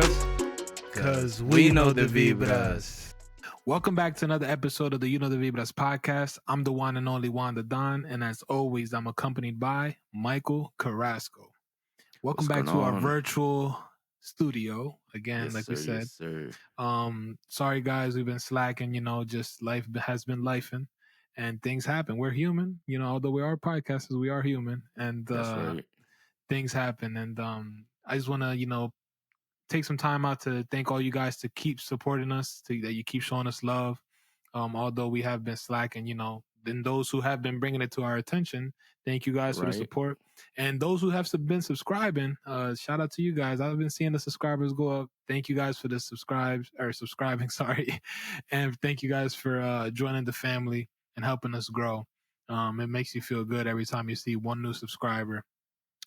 Vibras? Because we know the Vibras. Welcome back to another episode of the You Know the Vibras podcast. I'm the one and only Wanda Don, and as always, I'm accompanied by Michael Carrasco. Welcome What's back going to our on? virtual studio again, Yes, like sir. we said. Yes, sir. Sorry guys, we've been slacking. Just life has been lifing, and things happen. We're human, although we are podcasters, we are human, and That's right. things happen. And I just want to take some time out to thank all you guys to keep supporting us, that you keep showing us love. Although we have been slacking, then those who have been bringing it to our attention, thank you guys for the Right. support. And those who have been subscribing, shout out to you guys. I've been seeing the subscribers go up. Thank you guys for the subscribing, sorry. And thank you guys for joining the family and helping us grow. It makes you feel good every time you see one new subscriber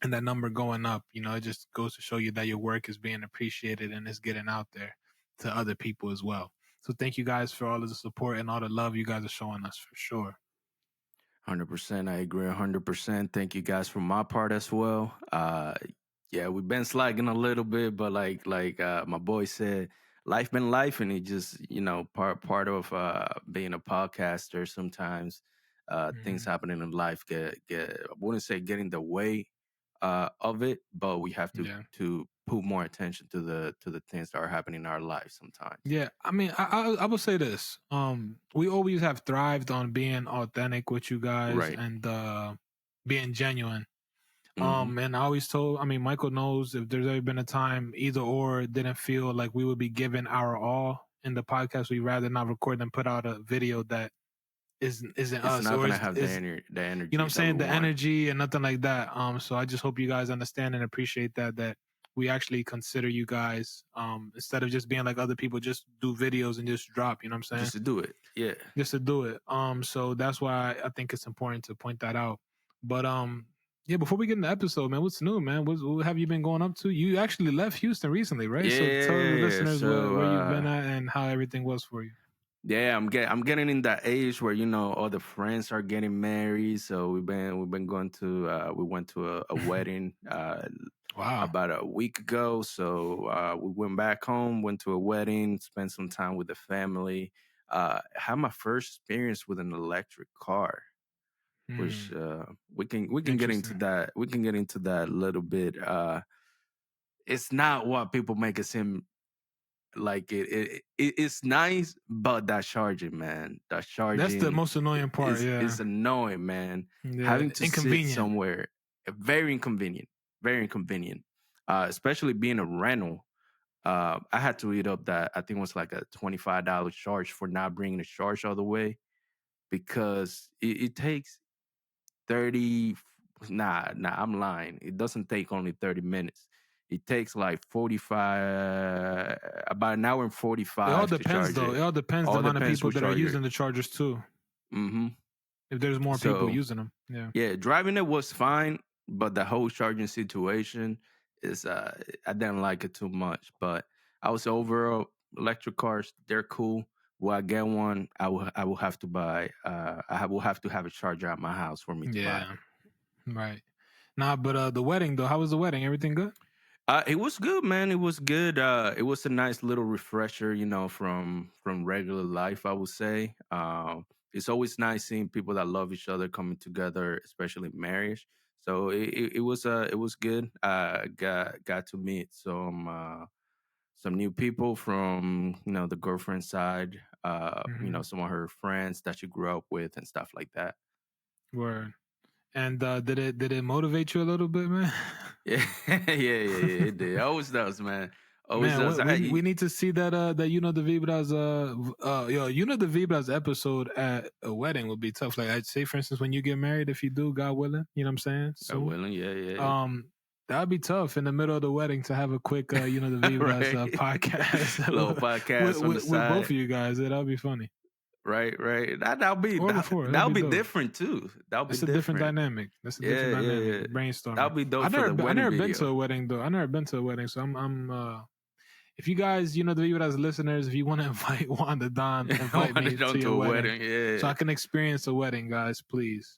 and that number going up. It just goes to show you that your work is being appreciated and it's getting out there to other people as well. So thank you guys for all of the support and all the love you guys are showing us, for sure. 100%. I agree 100%. Thank you guys from my part as well. Yeah, we've been slacking a little bit, but like my boy said, life been life, and it just part of being a podcaster. Sometimes things happening in life get I wouldn't say get in the way of it, but we have to put more attention to the things that are happening in our life sometimes. Yeah, I mean, I will say this. We always have thrived on being authentic with you guys, Right. and being genuine. Mhm. And I always Michael knows, if there's ever been a time either or didn't feel like we would be giving our all in the podcast, we'd rather not record than put out a video that isn't It's us, not or gonna have the is energy you know what I'm that we saying, the want. energy and nothing like that. So I just hope you guys understand and appreciate that we actually consider you guys, instead of just being like other people, just do videos and just drop, you know what I'm saying? Just to do it. Yeah. Just to do it. So that's why I think it's important to point that out. But yeah, before we get in the episode, man, what's new, man? What have you been going up to? You actually left Houston recently, right? So tell the Yeah. listeners where you've been So at and how everything was for you. yeah, I'm getting in that age where all the friends are getting married. So we've been going to we went to a wedding Wow. about a week ago. So we went back home, went to a wedding, spent some time with the family. Had my first experience with an electric car, which we can get into Interesting. that. We can get into that a little bit. It's not what people make it seem like. It's nice, but that charging, man, that charging, That's the most annoying part, is annoying, man. Yeah, Having to sit inconvenient. somewhere, very inconvenient, very inconvenient. Especially being a rental. I had to eat up that, I think it was like a $25 charge for not bringing the charge all the way, because it takes 30. Nah, I'm lying. It doesn't take only 30 minutes. It takes like 45, about an hour and 45 It all to depends, charge though. it. It all depends All the amount of depends people who that are charge using it. the chargers too. Mm-hmm. If there's more people So using them, yeah. yeah, driving it was fine, but the whole charging situation is I didn't like it too much. But I was overall, electric cars, they're cool. Will I get one? I will have to buy. Will have to have a charger at my house for me to buy. Yeah, right. Nah, but the wedding though, how was the wedding? Everything good? It was good, man. It was good. It was a nice little refresher, from regular life, I would say. It's always nice seeing people that love each other coming together, especially marriage. So it was good. Got to meet some new people from the girlfriend side. Some of her friends that she grew up with and stuff like that. Word. And did it motivate you a little bit, man? Yeah, yeah. It did. Always does, man. Always Man, does. we need to see that that the Vibras the Vibras episode at a wedding would be tough. Like, I'd say, for instance, when you get married, if you do, God willing, you know what I'm saying? God willing, yeah. That'd be tough in the middle of the wedding to have a quick the Vibras Right. podcast Little podcast on the with side. both of you guys. That'd be funny. Right. That'll be Or before. that'll be dope. different too. That'll be That's a different dynamic. That's a different dynamic. Brainstorming. That'll be dope I've for never the been, I wedding never been video. to a wedding though. I never been to a wedding, so I'm if you guys, the Vibras listeners, if you want to invite Wanda Don, invite me to your wedding, yeah. so I can experience a wedding, guys, please.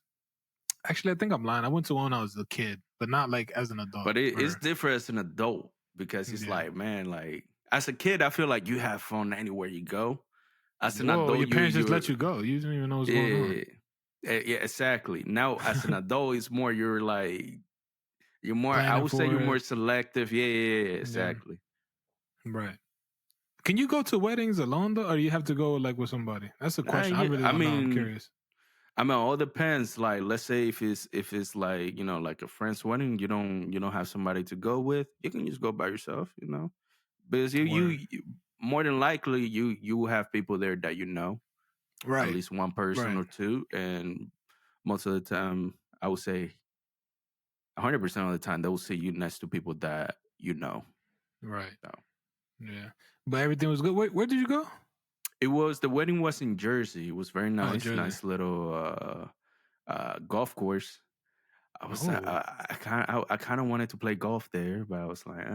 Actually, I think I'm lying. I went to one when I was a kid, but not like as an adult. But it's different as an adult. because it's Yeah. like, man, like as a kid, I feel like you have fun anywhere you go. As an Well, adult, your parents just you're let you go. You didn't even know what's going on. yeah, yeah, exactly. Now, as an adult, it's more you're like you're more. I Planning would say you're for more it. selective. Yeah, yeah, yeah, Yeah. exactly. Right. Can you go to weddings alone though, or do you have to go like with somebody? That's a Nah, question. I yeah. really want to know. I'm curious. I mean, all depends. Like, let's say if it's like like a friend's wedding, you don't have somebody to go with. You can just go by yourself. Because Word. you more than likely you will have people there that at Right. least one person Right. or two, and most of the time, I would say 100% of the time they will see you next to people that you know. Right. So Yeah. But everything was good. Where did you go? the wedding was in Jersey. It was very Oh, nice, Jersey. nice little golf course. Oh. I kind of wanted to play golf there, but I was like,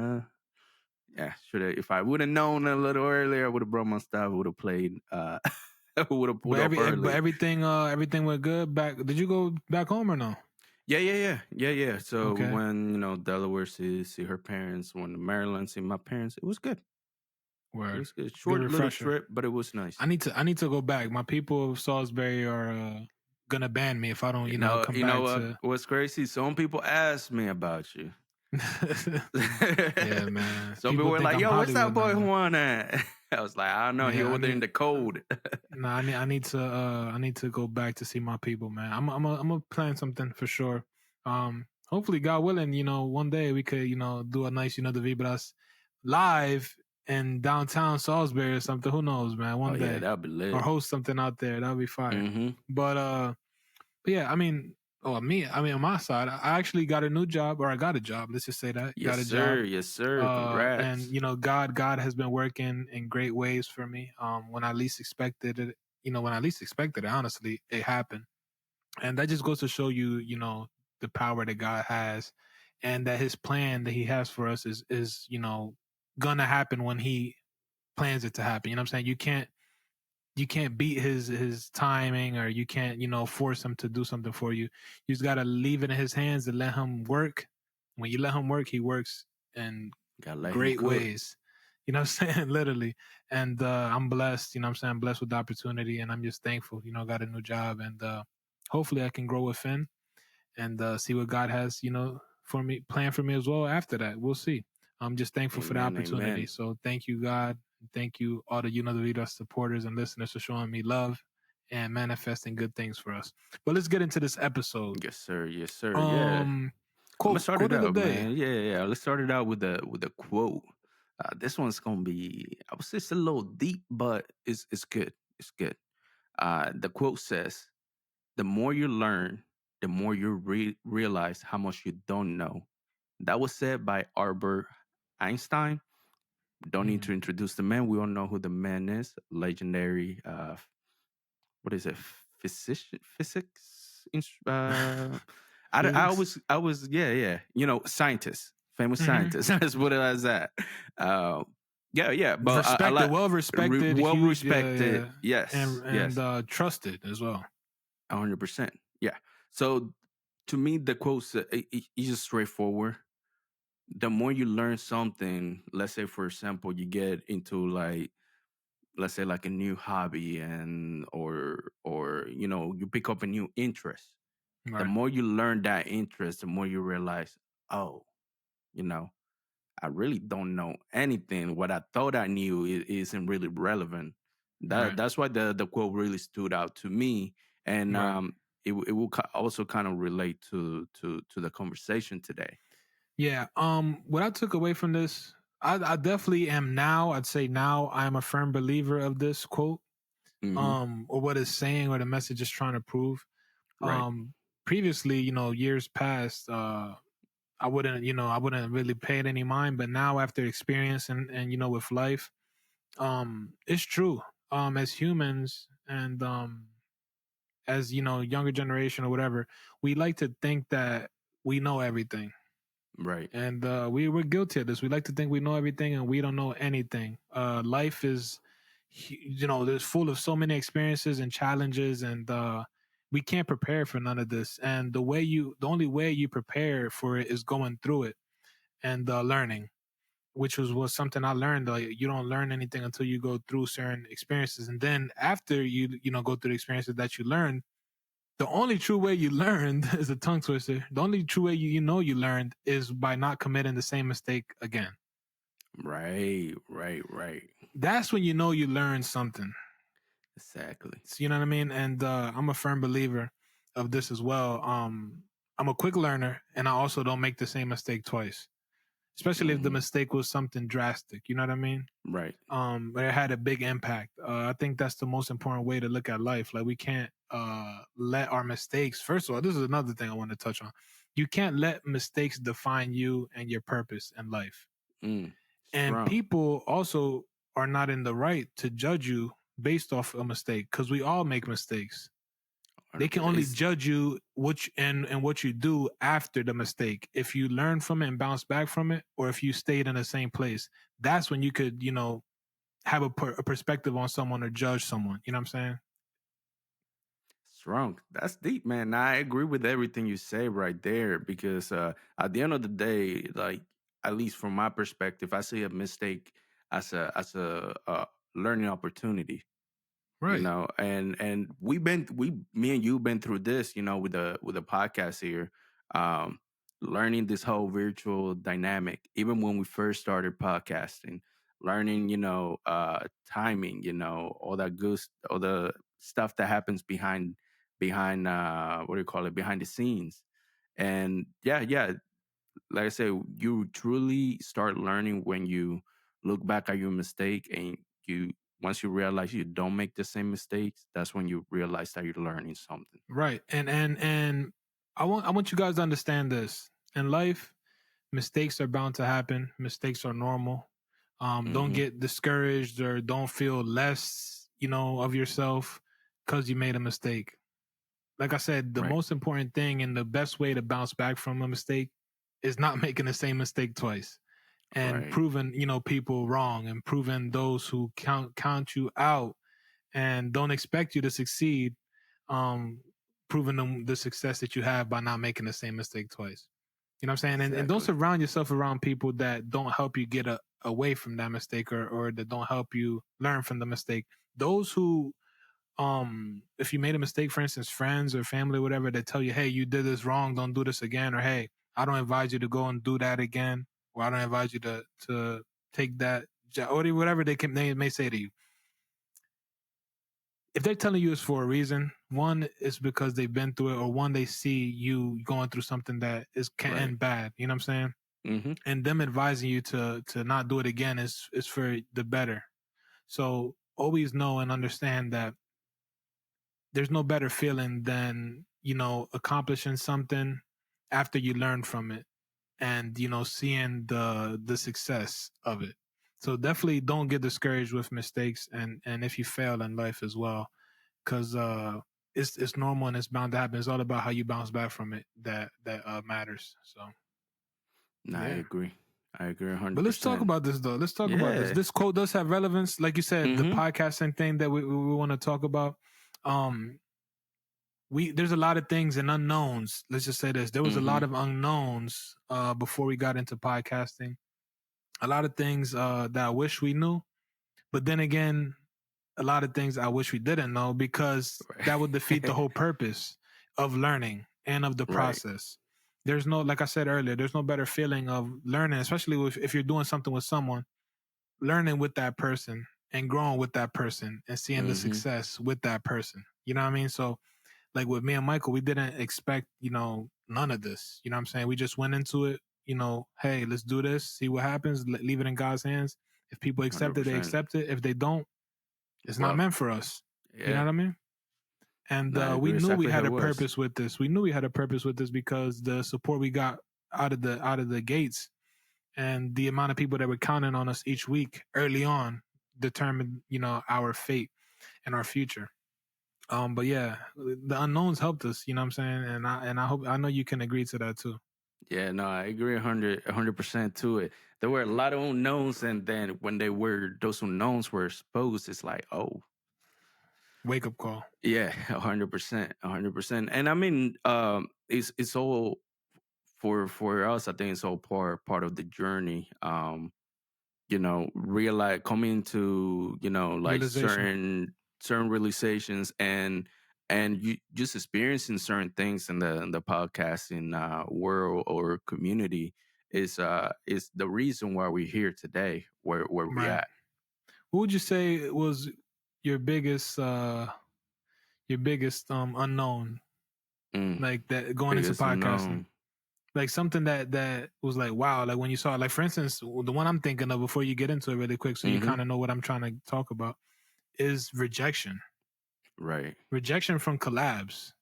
yeah, should have. If I would have known a little earlier, I would have brought my stuff. Would have played. Would have pulled But up early. everything went good back. Did you go back home or no? Yeah. So we Okay. went, Delaware see her parents. Went to Maryland, see my parents. It was good. It Word. was good. Good Short little refresher. trip, but it was nice. I need to go back. My people of Salisbury are gonna ban me if I don't, come You know back what? to. What's crazy? Some people ask me about you. Yeah, man. Some people People were think like, I'm "Yo, what's that Hollywood now, boy man. Juan at?" I was like, "I don't know. He Yeah, over there in the cold." I need to go back to see my people, man. I'm gonna plan something for sure. Hopefully, God willing, one day we could, do a nice, the Vibras live in downtown Salisbury or something. Who knows, man? Oh One yeah, day, that'd be or lit. host something out there. That'd be fire. Mm-hmm. But yeah, I mean, on my side, I actually got a new job, or I got a job. Let's just say that got Yes, a job. sir. Yes, sir. And Congrats. God has been working in great ways for me. When I least expected it, when I least expected it, honestly, it happened. And that just goes to show you, the power that God has, and that His plan that He has for us is gonna happen when He plans it to happen. You know what I'm saying? You can't beat his timing, or you can't force him to do something for you. You just got to leave it in his hands and let him work. When you let him work, he works in Gotta let him great cook. ways. You know what I'm saying? Literally. And I'm blessed. You know what I'm saying? I'm blessed with the opportunity, and I'm just thankful. Got a new job, and hopefully I can grow within and see what God has for me, planned for me as well. After that, we'll see. I'm just thankful for the Amen. opportunity. Amen. So thank you, God. Thank you, all the the Vida supporters and listeners, for showing me love and manifesting good things for us. But let's get into this episode. Yes, sir. Yes, sir. Yeah. Um, I'm gonna start quote it of the out, day. man. Yeah. Let's start it out with a quote. This one's gonna be, I would say, it's a little deep, but it's good. It's good. The quote says, "The more you learn, the more you realize how much you don't know." That was said by Albert Einstein. Don't need to Mm, introduce the man. We all know who the man is. Legendary. What is it? Physics. physics. I was, yeah. Scientist, famous Hmm. scientist. Let's put it as that. Uh, yeah. But I Respected, like well respected, well huge, respected. and Yes, trusted as well. 100%. Yeah. So to me, the quote is just straightforward. The more you learn something, let's say for example, you get into like, let's say like a new hobby, and or you pick up a new interest. The Right, more you learn that interest, the more you realize, oh, you know I really don't know anything. What I thought I knew isn't really relevant. right, That's why the quote really stood out to me. And right. it will also kind of relate to the conversation today. Yeah. What I took away from this, I definitely am now. I'd say now I am a firm believer of this quote, Hmm. or what it's saying, or the message is trying to prove. Right. Previously, years past, I wouldn't really pay it any mind. But now, after experience and with life, it's true. As humans, and as younger generation or whatever, we like to think that we know everything. Right. And we're guilty of this. We like to think we know everything, and we don't know anything. Life is, there's full of so many experiences and challenges, and we can't prepare for none of this. And the only way you prepare for it is going through it and learning. which was something I learned. Like, you don't learn anything until you go through certain experiences, and then after you know go through the experiences that you learned, the only true way you learned is a tongue twister. The only true way you know you learned is by not committing the same mistake again. Right, right, right. That's when you know you learned something. Exactly. So, you know what I mean? And I'm a firm believer of this as well. I'm a quick learner, and I also don't make the same mistake twice, especially if the mistake was something drastic. You know what I mean? Right. But it had a big impact. I think that's the most important way to look at life. Like, we can't let our mistakes. First of all, this is another thing I want to touch on. You can't let mistakes define you and your purpose in life. And Strong. people also are not in the right to judge you based off a mistake, because we all make mistakes. They can only judge you and what you do after the mistake. If you learn from it and bounce back from it, or if you stayed in the same place, that's when you could, have a perspective on someone or judge someone. You know what I'm saying? Strong. That's deep, man. I agree with everything you say right there because at the end of the day, like at least from my perspective, I see a mistake as a learning opportunity. You Right. know, and me and you been through this, you know, with the podcast here, um, learning this whole virtual dynamic. Even when we first started podcasting, learning, timing, all the stuff that happens behind what do you call it, behind the scenes. And yeah, like I said, you truly start learning when you look back at your mistake and you once you realize you don't make the same mistakes, that's when you realize that you're learning something. Right. And I want you guys to understand this. In life, mistakes are bound to happen. Mistakes are normal. Don't Hmm. get discouraged or don't feel less, of yourself because you made a mistake. Like I said, the Right, most important thing and the best way to bounce back from a mistake is not making the same mistake twice, and right. proving, people wrong, and proving those who count you out and don't expect you to succeed, um, proving them the success that you have by not making the same mistake twice. You know what I'm saying? And don't Exactly. surround yourself around people that don't help you get away from that mistake, or that don't help you learn from the mistake. Those who, if you made a mistake, for instance, friends or family, whatever, that tell you, hey, you did this wrong, don't do this again, or hey, I don't advise you to go and do that again, or I don't advise you to take that or whatever they may say to you. If they're telling you it's for a reason, one is because they've been through it, or one, they see you going through something that can Right. end bad. You know what I'm saying? Hmm. And them advising you to not do it again is for the better. So always know and understand that there's no better feeling than, accomplishing something after you learn from it, and, seeing the success of it. So definitely don't get discouraged with mistakes, and if you fail in life as well, because it's normal and it's bound to happen. It's all about how you bounce back from it that matters. So No, I yeah. agree. I agree But let's talk 100%. about this though. Let's talk about this. Yeah. This quote does have relevance, like you said, the Hmm. podcasting thing that we want to talk about. Um, there's a lot of things and unknowns. Let's just say this: there was a Hmm. lot of unknowns before we got into podcasting. A lot of things that I wish we knew, but then again, a lot of things I wish we didn't know, because that would defeat the Right. whole purpose of learning and of the Right. process. There's no, like I said earlier, there's no better feeling of learning, especially if you're doing something with someone, learning with that person and growing with that person and seeing the Hmm. success with that person. You know what I mean? So, like with me and Michael, we didn't expect, none of this. You know what I'm saying? We just went into it, hey, let's do this, see what happens, leave it in God's hands. If people accept it, they 100%. accept it. If they don't, it's not Well, meant for us. You know yeah. what I mean? And No, I we agree knew we exactly how had it a was. purpose with this. We knew we had a purpose with this because the support we got out of the gates, and the amount of people that were counting on us each week early on determined, our fate and our future. But yeah, the unknowns helped us. You know what I'm saying? And I know you can agree to that too. Yeah, no, I agree 100% to it. There were a lot of unknowns, and then when those unknowns were exposed, it's like, oh, Wake up call. yeah, 100%, 100%. And I mean, it's all for us. I think it's all part of the journey. realize, coming to, like Realization. certain realizations, and you just experiencing certain things in the podcasting world or community is the reason why we're here today, where we Right. at. What would you say was your biggest unknown, Mm, like that going into biggest podcasting? unknown. Like something that was like wow, like when you saw it, like for instance, the one I'm thinking of before you get into it really quick, so you Mm-hmm. kind of know what I'm trying to talk about, is rejection. Right. Rejection from collabs.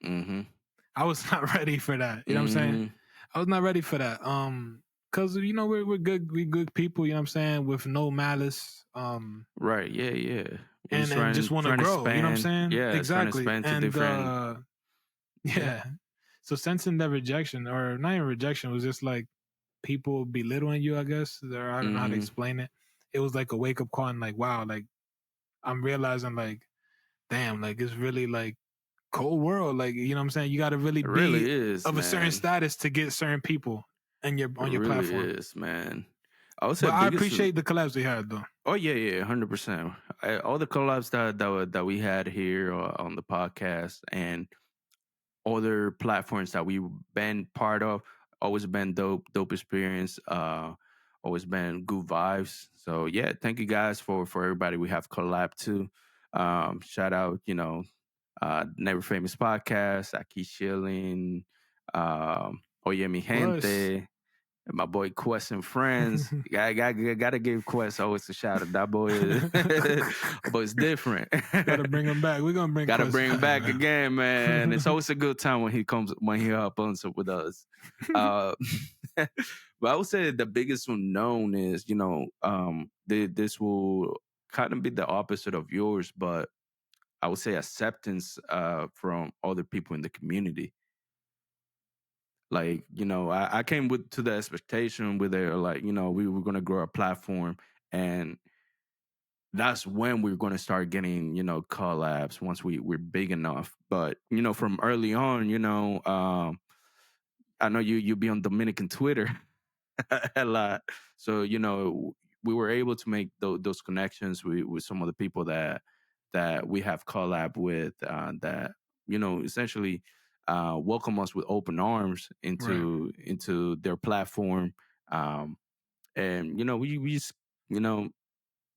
Mm-hmm. I was not ready for that. You know what I'm saying? Mm-hmm. I was not ready for that. Cause we're good people, you know what I'm saying, with no malice. Right. Yeah. Yeah. We're just And just want to trying to grow, you know what I'm span. saying? Yeah. Trying to Exactly. span to And different. Yeah. yeah. So sensing that rejection, or not even rejection, was just like people belittling you, I guess. Or I don't know how to Mm-hmm. explain it. It was like a wake up call and like, wow, like I'm realizing like, damn, like it's really like cold world. Like, you know what I'm saying? You gotta really It be really is, of a certain man. status to get certain people and your It on your really platform. is, man. I would say But I biggest. appreciate the collabs we had though. Oh yeah, yeah, 100%. All the collabs that we had here on the podcast and other platforms that we've been part of, always been dope experience. Always been good vibes. So yeah, thank you guys for everybody we have collab to. Shout out, Never Famous Podcast, Aki Shilling, Oye Mi Plus, Gente, my boy Quest and friends. Gotta give Quest always a shout out. That boy is but it's different. gotta bring him back. We're gonna bring Gotta Quest bring him back, back man. again, man. It's always a good time when he up on with us. Uh, but I would say the biggest unknown is, this will kind of be the opposite of yours, but I would say acceptance from other people in the community. Like, I came to the expectation with it, like, we were gonna grow a platform, and that's when we're gonna start getting, collabs once we're big enough. But, from early on, I know you be on Dominican Twitter a lot. So, we were able to make those connections with some of the people that we have collab with, that, essentially welcome us with open arms Right. into their platform. And, we just, you know,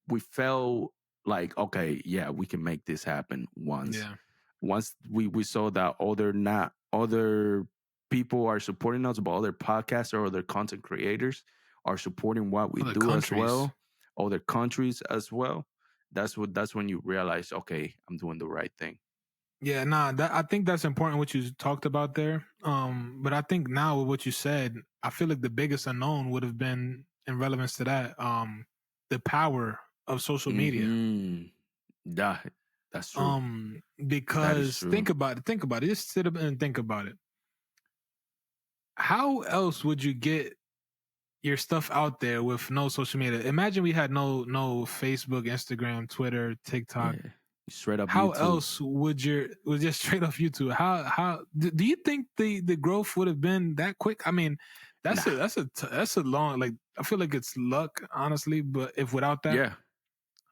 we felt like, okay, yeah, we can make this happen Yeah. once we saw that other people are supporting us, but other podcasts or other content creators are supporting what we Other do as countries. well, other countries as well. That's when you realize, okay, I'm doing the right thing. Yeah, nah, I think that's important what you talked about there. But I think now with what you said, I feel like the biggest unknown would have been in relevance to that, the power of social media. Mm-hmm. That's true. That is Because true. think about it. Just sit up and think about it. How else would you get your stuff out there with no social media? Imagine we had no Facebook, Instagram, Twitter, TikTok. Yeah. Straight up How YouTube. else would just straight off YouTube? How do you think the growth would have been that quick? I mean, Nah. that's a long, like I feel like it's luck, honestly. But if without that, Yeah.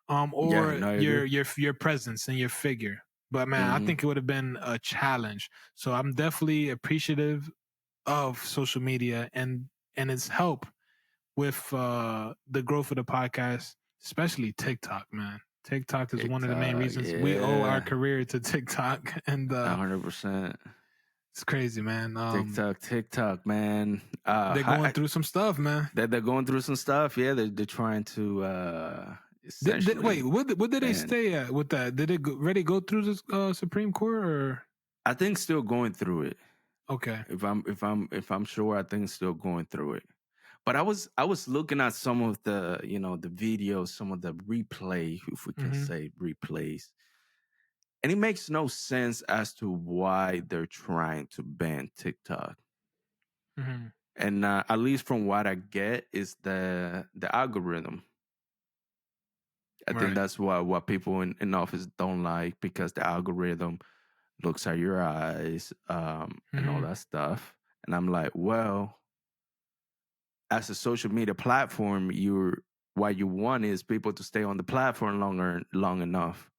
Yeah. or No, I agree. your presence and your figure. But man, I Mm-hmm. think it would have been a challenge. So I'm definitely appreciative of social media and its help with the growth of the podcast, especially TikTok, man. TikTok is one of the main TikTok. reasons we owe our Yeah. career to TikTok, and 100%. it's crazy, man. TikTok, man. They're going through some stuff, man. They're going through some stuff. Yeah, they're trying to Wait, essentially what did they ban. stay at with that? Did it already go through the Supreme Court or? I think still going through it. Okay. If I'm sure, I think still going through it. But I was looking at some of the the videos, some of the replay, if we can Mm-hmm. say replays, and it makes no sense as to why they're trying to ban TikTok. Mm-hmm. And at least from what I get is the algorithm. I think Right. that's what people in office don't like, because the algorithm looks at your eyes, and all Mm-hmm. that stuff. And I'm like, well, as a social media platform, what you want is people to stay on the platform long enough,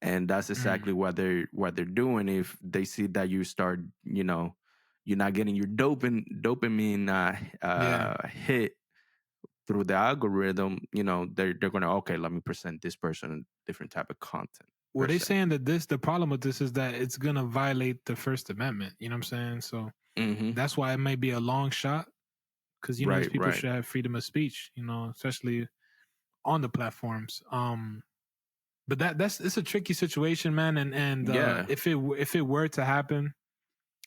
and that's Mm, exactly what they're doing. If they see that you start, you're not getting your dopamine yeah. hit through the algorithm, they're gonna, okay, let me present this person a different type of content Well, per they se. saying that the problem with this is that it's gonna violate the First Amendment. You know what I'm saying? So Hmm. that's why it may be a long shot because these Right, people right. should have freedom of speech. Especially on the platforms. But that's it's a tricky situation, man. And Yeah. if it were to happen,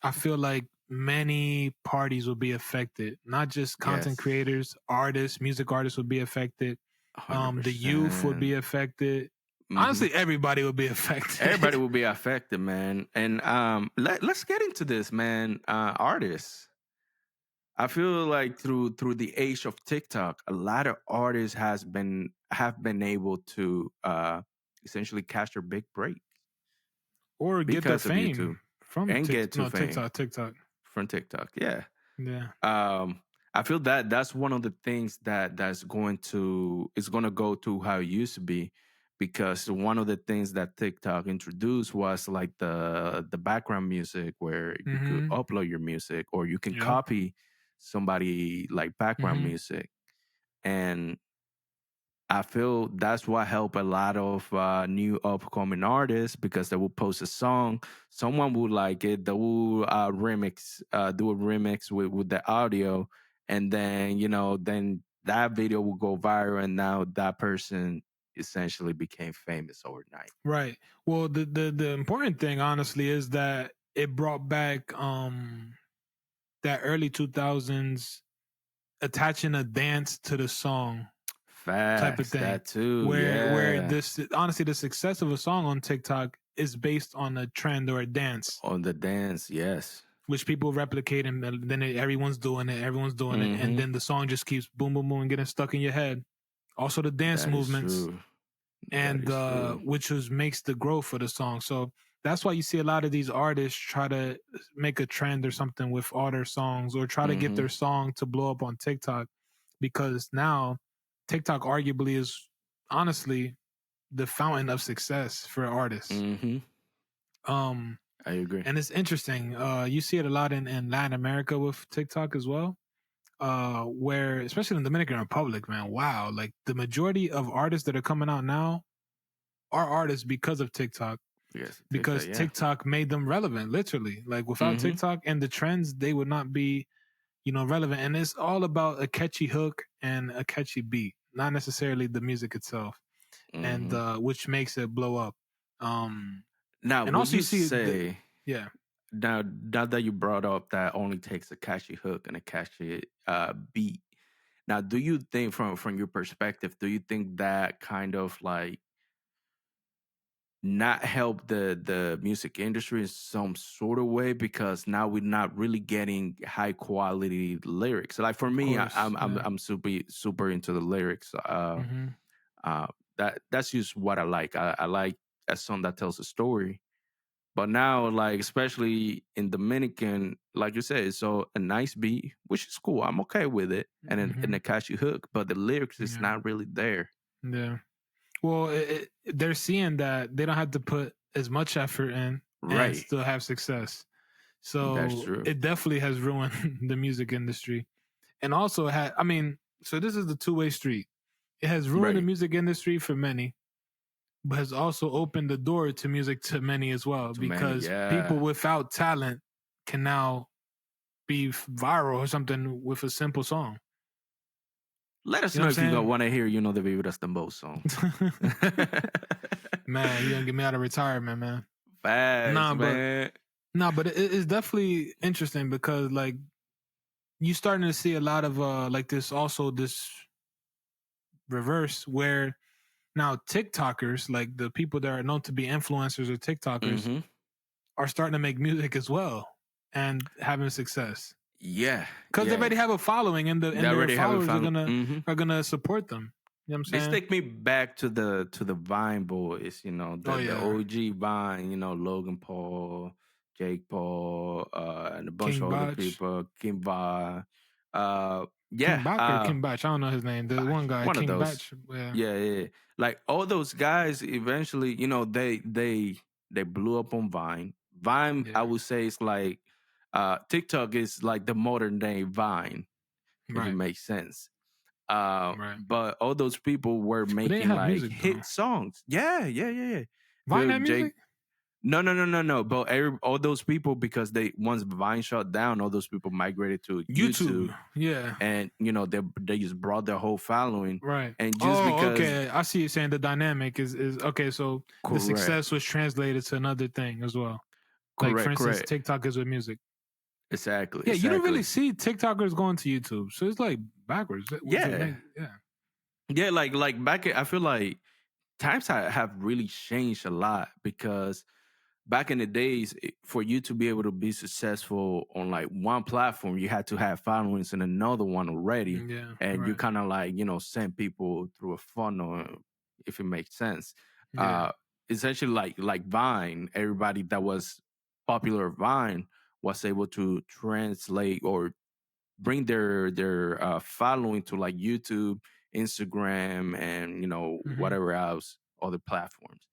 I feel like many parties will be affected. Not just content Yes. creators, artists, music artists will be affected. The youth would 100%. be affected. Hmm. Honestly, everybody will be affected. Everybody will be affected, man. And let's get into this, man. Artists. I feel like through the age of TikTok, a lot of artists have been able to essentially catch their big break Or get their because of fame YouTube from and get to fame TikTok. from TikTok. Yeah. Yeah. um I feel that that's one of the things that's going to is going to go to how it used to be, because one of the things that TikTok introduced was like the background music, where you could Mm-hmm. upload your music or you can Yep. copy somebody like background Mm-hmm. music. And I feel that's what helped a lot of new upcoming artists, because they will post a song, someone will like it, they will do a remix with the audio, and then that video will go viral, and now that person essentially became famous overnight. Right. Well, the important thing, honestly, is that it brought back that early 2000s attaching a dance to the song type of Facts, thing, that too, where yeah. this honestly the success of a song on TikTok is based on a trend or a dance, On the dance, yes. which people replicate, and then everyone's doing it, and Mm-hmm. then the song just keeps boom, boom, boom, getting stuck in your head. Also, the dance That is movements, true. That and is true. which makes the growth for the song. So that's why you see a lot of these artists try to make a trend or something with all their songs, or try to get Mm-hmm. their song to blow up on TikTok, because now TikTok arguably is honestly the fountain of success for artists. Mm-hmm. Um, I agree. and it's interesting. You see it a lot in Latin America with TikTok as well. Where especially in the Dominican Republic, man, wow, like the majority of artists that are coming out now are artists because of TikTok, Yes, TikTok, because yeah. TikTok made them relevant, literally. Like without Mm-hmm. TikTok and the trends, they would not be, relevant. And it's all about a catchy hook and a catchy beat, not necessarily the music itself, and Mm-hmm. which makes it blow up. Um, Now, and would also you you see the say, yeah. now that you brought up that only takes a catchy hook and a catchy beat? Now, do you think, from your perspective, do you think that kind of like not help the music industry in some sort of way, because now we're not really getting high quality lyrics? Like for Of me, course, yeah. I'm super into the lyrics. Hmm. Uh, that's just what I like. I like a song that tells a story. But now, like especially in Dominican, like you said, it's so a nice beat, which is cool. I'm okay with it, and a Hmm. catchy hook, but the lyrics is Yeah, not really there. yeah. Well, they're seeing that they don't have to put as much effort in and Right. still have success. That's So true. it definitely has ruined the music industry. And also had, I mean, so this is the two-way street. It has ruined the Right. music industry for many, but has also opened the door to music to many as well, Too many. because people Yeah. without talent can now be viral or something with a simple song. Let us You know know what if you I'm want to hear, the Vibras Tambo song. saying? Man, you're gonna get me out of retirement, man. Facts, Nah, but man. it's definitely interesting because like you starting to see a lot of like this reverse where now TikTokers, like the people that are known to be influencers or TikTokers, Mm-hmm. are starting to make music as well and having success Yeah. because they Yeah. already have a following, and They their already have it followers found. Mm-hmm. are gonna support them. You know what I'm This saying? take me back to the Vine boys, Oh the yeah, OG Vine, Logan Paul, Jake Paul, and a bunch King of other Botch. people, Kim Va. Yeah, Kim Bach or Kim Batch. I don't know his name. The one guy, one of King those. Batch. Yeah. Yeah. Like all those guys eventually, they blew up on Vine. Vine, I Yeah. would say, is like TikTok is like the modern day Vine, if it Right. makes sense. Right. But all those people were But they didn't making have like music though. hit songs. Yeah. Vine Feel had Jake. music? No. But all those people, because they once Vine shut down, all those people migrated to YouTube, YouTube. Yeah. and they just brought their whole following, Right. and just Oh, because okay. I see you saying the dynamic is okay. So the correct, success was translated to another thing as well. Like for instance, correct, TikTok is with music. exactly, Yeah, you don't really exactly, see TikTokers going to YouTube, so it's like backwards. Which would yeah, make yeah. yeah. Like back, I feel like times have really changed a lot, because back in the days, for you to be able to be successful on like one platform, you had to have followings in another one already, Yeah. and you Right. kind of like send people through a funnel, if it makes sense. Yeah. Uh, Essentially, like Vine, everybody that was popular at Vine was able to translate or bring their following to like YouTube, Instagram, and Hmm. whatever else, other platforms.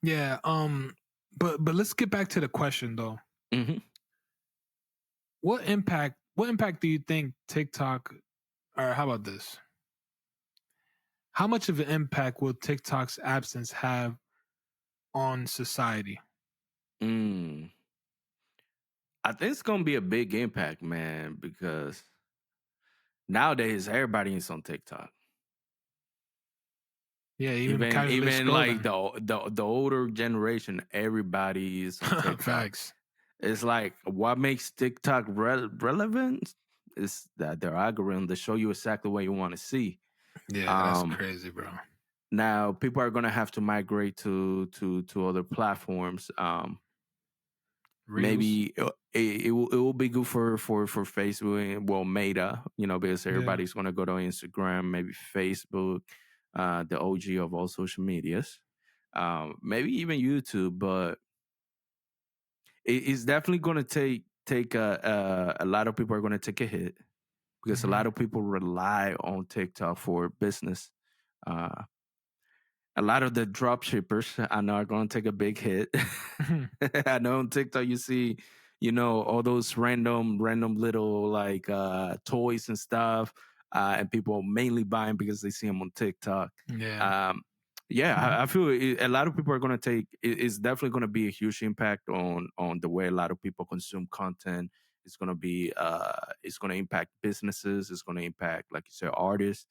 Yeah. But let's get back to the question though. Hmm. What impact do you think TikTok, or how about this? How much of an impact will TikTok's absence have on society? Mm. I think it's gonna be a big impact, man, because nowadays everybody is on TikTok. Yeah, even Even casually even like scrolling. the older generation, everybody is on TikTok. Facts. It's like what makes TikTok relevant is that their algorithm, they show you exactly what you want to see. Yeah, that's Um, crazy, bro. Now people are gonna have to migrate to other platforms. Reels. Maybe it will be good for Facebook, well, Meta, because Yeah. everybody's gonna go to Instagram, maybe Facebook, the OG of all social medias, maybe even YouTube, but it's definitely gonna take a lot of people are gonna take a hit, because a Hmm. lot of people rely on TikTok for business. Uh, a lot of the drop shippers I know are going to take a big hit. I know on TikTok you see, all those random little like toys and stuff, and people mainly buying because they see them on TikTok. Yeah. Um, yeah, I feel a lot of people are going to take. It's definitely going to be a huge impact on the way a lot of people consume content. It's going to impact businesses. It's going to impact, like you said, artists.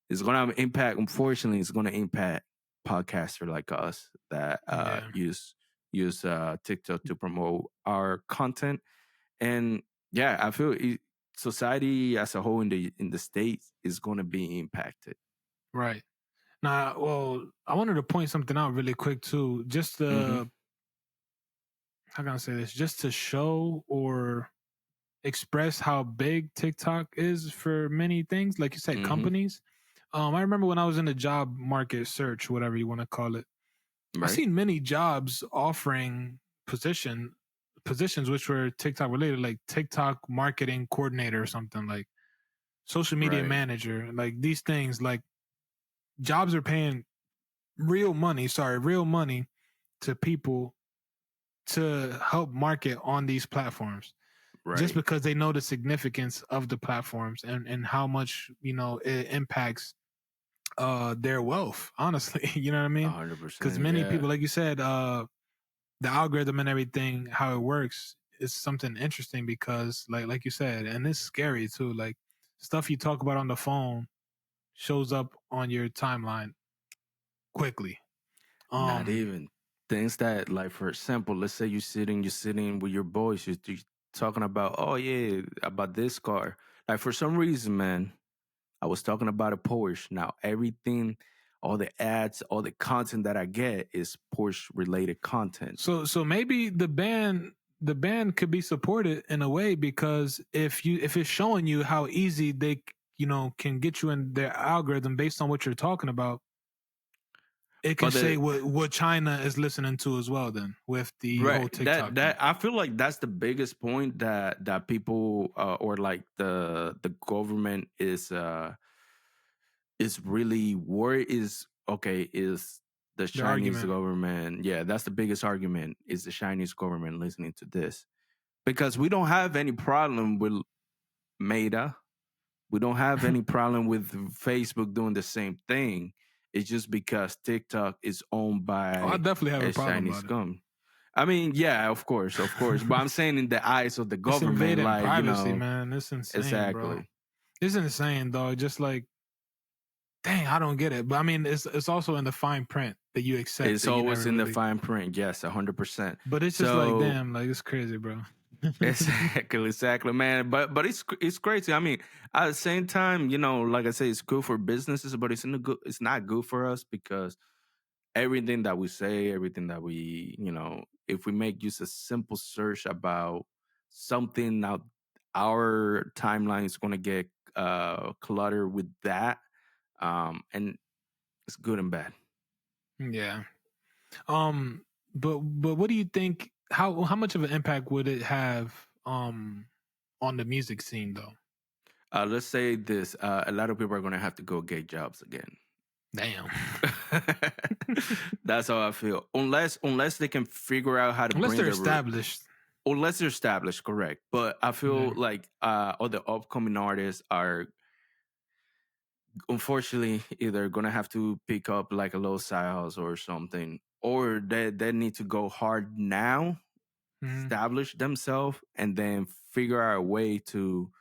It's going to impact. Unfortunately, it's going to impact podcaster like us that Yeah. use TikTok to promote our content. And yeah, I feel society as a whole in the states is going to be impacted. Right. Now, well, I wanted to point something out really quick too. Just Hmm. to, how can I say this? Just to show or express how big TikTok is for many things. Like you said, Hmm. companies. I remember when I was in the job market search, whatever you want to call it, I Right. seen many jobs offering positions which were TikTok related, like TikTok marketing coordinator or something, like social media Right. manager, like these things. Like jobs are paying real money to people to help market on these platforms, just Right. because they know the significance of the platforms and how much it impacts their wealth, honestly. You know what I A mean? hundred Because percent. many Yeah. people, like you said, the algorithm and everything, how it works is something interesting, because like you said, and it's scary too, like stuff you talk about on the phone shows up on your timeline quickly. Not um even things that, like, for example, let's say you're sitting with your boys, you're talking about, oh yeah, about this car. Like, for some reason, man, I was talking about a Porsche. Now everything, all the ads, all the content that I get is Porsche related content. so maybe the band could be supported in a way, because if it's showing you how easy they can get you in their algorithm based on what you're talking about. it can But say the what China is listening to as well. Then with the whole right, TikTok thing. that I feel like that's the biggest point that people or like the government is really worried is okay is the The Chinese argument. government. Yeah, that's the biggest argument is the Chinese government listening to this because we don't have any problem with Meta. We don't have any problem with Facebook doing the same thing. It's just because TikTok is owned Oh, I by definitely have a a problem Chinese about it. company. I mean, yeah, of course. But I'm saying in the eyes of the It's government, invading like, privacy, man. It's insane, bro. exactly. It's insane, dog. Just like, dang, I don't get it. But I mean, it's also in the fine print that you accept It's that you always never in the really. fine print. Yes, 100%. But it's just like, So damn, like it's crazy, bro. exactly, man. But it's crazy. I mean, at the same time, like I say, it's good for businesses, but it's not good for us because everything that we say, everything that we, if we make just a simple search about something, now our timeline is going to get cluttered with that, and it's good and bad. Yeah. But what do you think? How much of an impact would it have on the music scene though? Let's say this: a lot of people are going to have to go get jobs again. Damn. That's how I feel. Unless they can figure out how to Unless bring they're their established. unless they're established, correct. But I feel Yeah. like all the upcoming artists are unfortunately either gonna have to pick up like a little side hustle or something, or they need to go hard now, Mhm. establish themselves, and then figure out a way to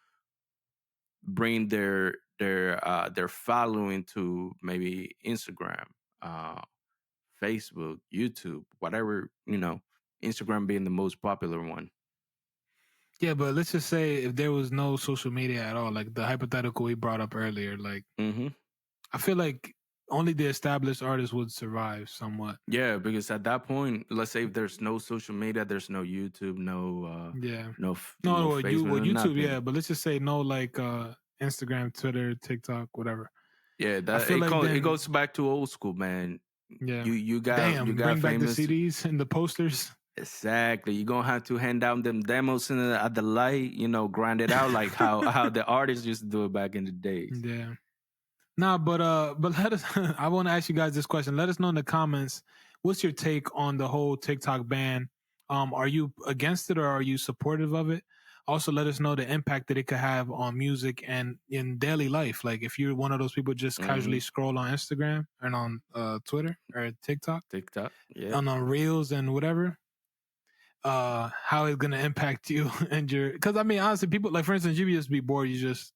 bring their following to maybe Instagram, uh, Facebook, YouTube, whatever, Instagram being the most popular one. Yeah, but let's just say if there was no social media at all, like the hypothetical we brought up earlier, like Hmm. I feel like only the established artists would survive somewhat. Yeah, because at that point, let's say if there's no social media, there's no YouTube, Yeah. no No, Facebook, no YouTube, yeah, nothing. but let's just say no like Instagram, Twitter, TikTok, whatever. Yeah, I that feel like it then goes back to old school, man. yeah. You got Bring back the famous. CDs and the posters. Exactly. You're gonna have to hand down them demos at the light, grind it out like how the artists used to do it back in the days. Yeah. Nah, but let us I want to ask you guys this question. Let us know in the comments what's your take on the whole TikTok ban. Are you against it or are you supportive of it? Also let us know the impact that it could have on music and in daily life. Like if you're one of those people just casually Hmm. scroll on Instagram and on Twitter or TikTok TikTok. Yeah. and on Reels and whatever, how it's gonna impact you and your because I mean honestly people like for instance you just be bored, you just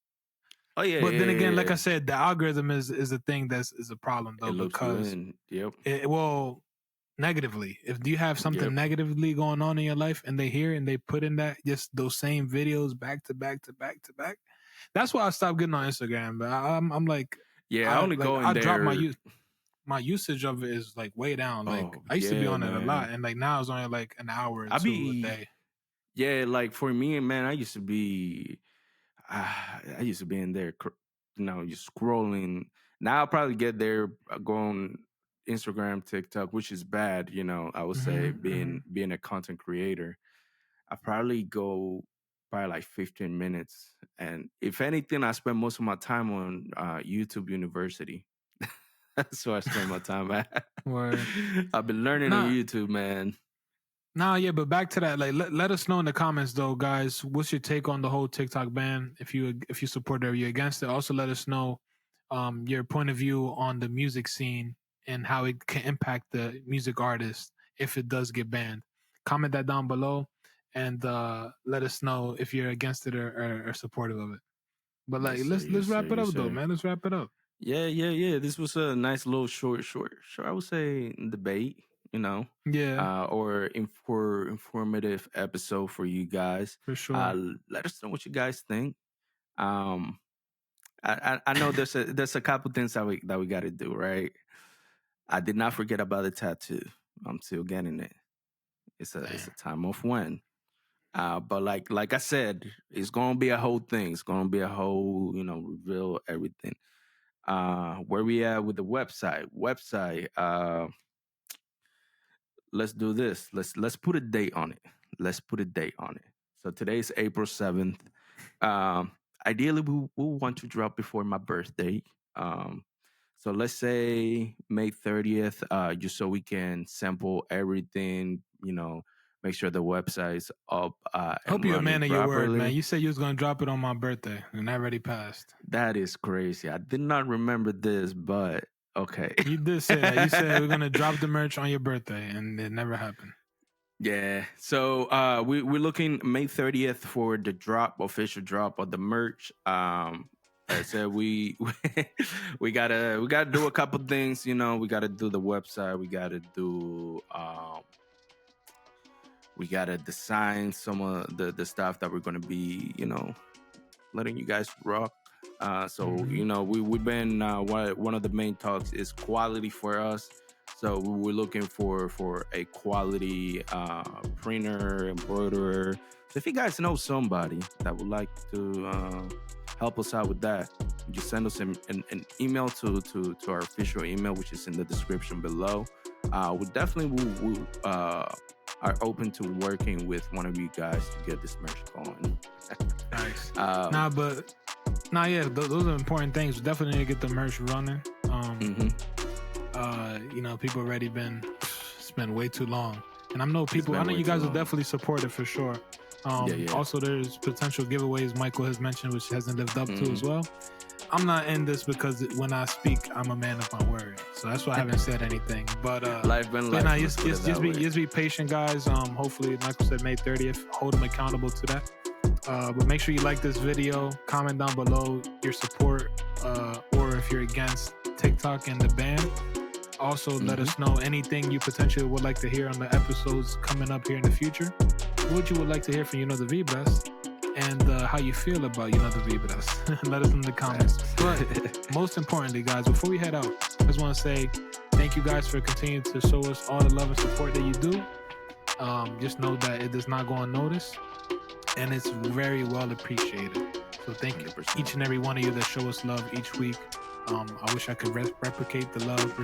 Oh yeah, but yeah, then again, yeah, like I yeah. said, the algorithm is a thing is a problem It though looks you because in. Yep. well negatively. If you have something Yep. negatively going on in your life and they hear it and they put in that just those same videos back to back to back to back, that's why I stopped getting on Instagram. But I'm like Yeah, I only go in I dropped there. my usage of it is like way down. Like Oh I used to be yeah, on it a lot man. and like now it's only like an hour or I two a be day. Yeah, like for me, man. I used to be. I used to be in there, just scrolling. Now I'll probably get there, go on Instagram, TikTok, which is bad. I would say Hmm. being a content creator, I probably go by like 15 minutes, and if anything, I spend most of my time on YouTube University. That's where I spend my time at. Where I've been learning on not YouTube, man. Nah, yeah, but back to that. Like, let us know in the comments though, guys. What's your take on the whole TikTok ban? If you support it or you're against it. Also, let us know your point of view on the music scene and how it can impact the music artist if it does get banned. Comment that down below and let us know if you're against it or supportive of it. But like, Yes, sir. let's Yes, sir. wrap it Yes, up though, sir. man. Let's wrap it up. Yeah, yeah, yeah. This was a nice little short. I would say debate, Yeah, or informative episode for you guys. for sure. Let us know what you guys think. Um, I know there's a couple things that we got to do, right? I did not forget about the tattoo. I'm still getting it. It's a Damn. time of when. But like I said, it's gonna be a whole thing. It's gonna be a whole reveal everything. Where we at with the website? Let's do this. Let's put a date on it. Let's put a date on it. So today's April 7th. Um, Ideally, we want to drop before my birthday. Um, so let's say May 30th, just so we can sample everything. Make sure the website's up and Hope you're a man running of your word, man. properly. You said you was gonna drop it on my birthday, and that already passed. That is crazy. I did not remember this, but okay. You did say that. You said we're gonna drop the merch on your birthday, and it never happened. Yeah. So we're looking May 30th for the official drop of the merch. I said we we gotta do a couple things, we gotta do the website, we gotta design some of the stuff that we're gonna be, letting you guys rock. We've been one of the main talks is quality for us. So we were looking for a quality printer, embroiderer. So if you guys know somebody that would like to help us out with that, just send us an email to our official email, which is in the description below. We definitely are open to working with one of you guys to get this merch going. Nice. Those are important things. We definitely need to get the merch running. People already spent way too long, and I know you guys will definitely support it for sure. Also, there's potential giveaways Michael has mentioned, which hasn't lived up to as well. I'm not in this because when I speak, I'm a man of my word, so that's why I haven't said anything. But just be patient, guys. Hopefully, Michael said May 30th. Hold them accountable to that. But make sure you like this video, comment down below your support, or if you're against TikTok and the ban. Also, let us know anything you potentially would like to hear on the episodes coming up here in the future. What you would like to hear from the Vibras, and how you feel about the Vibras. Let us know in the comments. But most importantly, guys, before we head out, I just want to say thank you guys for continuing to show us all the love and support that you do. Just know that it does not go unnoticed, and it's very well appreciated. So thank you, each and every one of you that show us love each week. I wish I could reciprocate the love,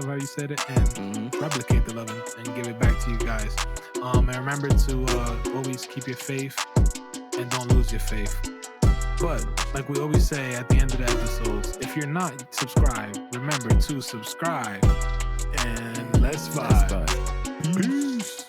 how you said it, and replicate the love and give it back to you guys. And remember to always keep your faith and don't lose your faith. But like we always say at the end of the episodes, if you're not subscribed, remember to subscribe. And let's vibe. Peace.